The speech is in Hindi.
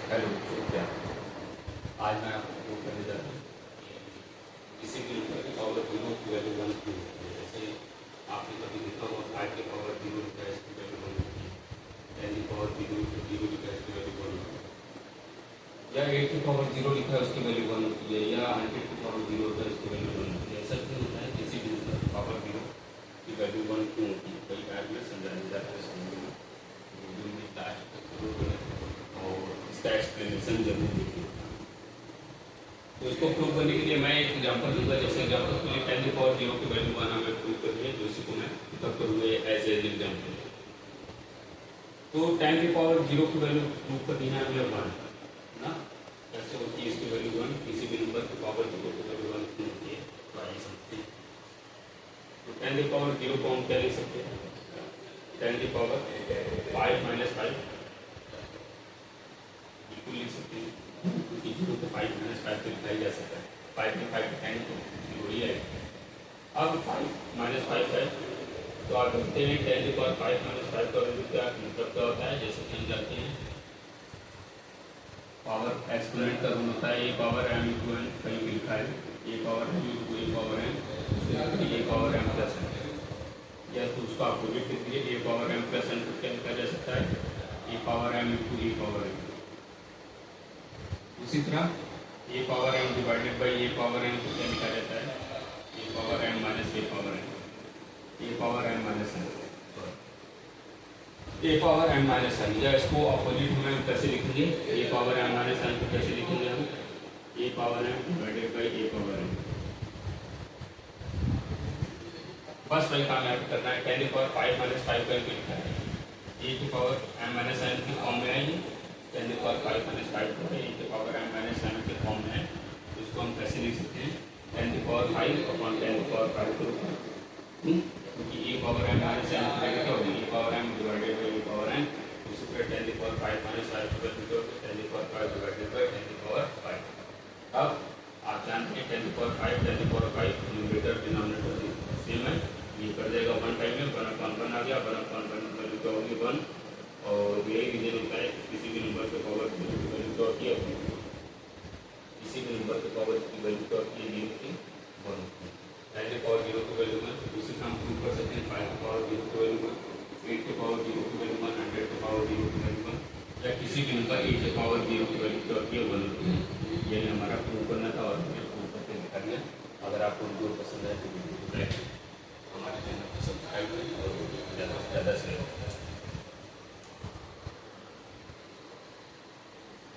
हेलो बच्चों, क्या आज मैं आपको प्रूव करने जा रहा हूँ किसी भी नंबर की पावर जीरो की वैल्यू वन क्यों होती है। जैसे आपने कभी देखा होगा 5 की पावर जीरो लिखा है इसकी वैल्यू वन होती है, 10 की पावर जीरो लिखा है इसकी वैल्यू वन होती है, या 8 की पावर जीरो लिखा है उसकी वैल्यू वन होती है, या 100 की पावर जीरो होता है उसकी वैल्यू वन होती है। ऐसा क्यों होता है? किसी भी नंबर की पावर जीरो की वैल्यू वन क्यों होती है? कई बार में समझाने जाते हैं समझने में वीडियो में लास्ट तक जरूर करें और इसका एक्सप्लेनेशन जरूर देखिए। तो इसको प्रूव करने के लिए मैं एक एग्जांपल दूंगा। जैसे एग्जांपल के लिए 10 की पावर जीरो की वैल्यू वन हमें प्रूव करनी है, तो इसी को मैं तब करूँगा एज एग्जाम्पल। तो 10 की पावर जीरो की वैल्यू प्रूव करनी है हमें वन ना, कैसे होती है इसकी वैल्यू वन? किसी भी नंबर की पावर जीरो की वैल्यू वन क्यों होती है, तो आइए समझते हैं। तो 10 की पावर जीरो को हम क्या लिख सकते हैं? 10 की पावर 5 माइनस 5 बिल्कुल लिख सकते हैं, क्योंकि जीरो को 5 माइनस 5 से लिखा जा सकता है। 5 में 5 10 तो जीरो ही आएगा। अब 5 माइनस 5 है, तो आप देखते हैं 10 की पावर 5 माइनस 5 का वैल्यू क्या मतलब क्या होता है? जैसे कि हम जानते हैं पावर एक्सपोनेंट का गुण होता है a power m into n, कहीं भी लिखा है a power m into a power m, a power m plus n, या तो उसका अपोजिट लिख दिए a power m plus n को क्या लिखा जा सकता है? A power m into a power m. उसी तरह a power m divided by a power m को क्या लिखा जाता है? A power m minus a power m, a power m minus n, a power m minus n. या इसको अपोजिट में कैसे लिखेंगे? A power m minus n को कैसे लिखेंगे हम? A power m divided by a power m. बस वही काम यहाँ पे करना है। 10 की पावर 5 माइनस 5 करके लिखा है, ए की पावर एम माइनस एन की फॉर्म में आएगी। 10 की पावर 5 माइनस 5 को ए की पावर एम माइनस एन के फॉर्म में है, तो इसको हम कैसे लिख सकते हैं? 10 की पावर 5 अपॉन 10 की पावर 5 के ऊपर, क्योंकि a power m minus n की वैल्यू क्या होगी? A power m divided by a power n. उसी तरह 10 की पावर 5 माइनस 5 की वैल्यू क्या होगी? 10 की पावर 5 डिवाइडेड बाई 10 की पावर 5। अब आप जानते हैं 10 की पावर 5 10 की पावर 5 न्यूमरेटर डिनोमिनेटर सेम है, ये कर देगा 1 टाइम में 1 अपॉन 1 आ गया, 1 अपॉन 1 वैल्यू क्या होगी? 1। और यही रीजन होता है किसी भी नंबर के पावर की वैल्यू क्या होती है? किसी भी नंबर के पावर की वैल्यू क्या होती है? जीरो की 1 होती है। 10 की पावर जीरो की वैल्यू में उसी का हम प्रूव कर सकते हैं 5 की पावर जीरो की वैल्यू में, 8 की पावर जीरो की वैल्यू में, 100 की पावर जीरो की वैल्यू में, या किसी भी नंबर 8 की पावर जीरो की वैल्यू क्या होती है? 1 होती है। यही हमारा प्रूव करना था और हमने प्रूव करके दिखा दिया। अगर आपको वीडियो पसंद है तो वीडियो को लाइक, हमारे चैनल को सब्सक्राइब करें और ज़्यादा से ज़्यादा शेयर करें।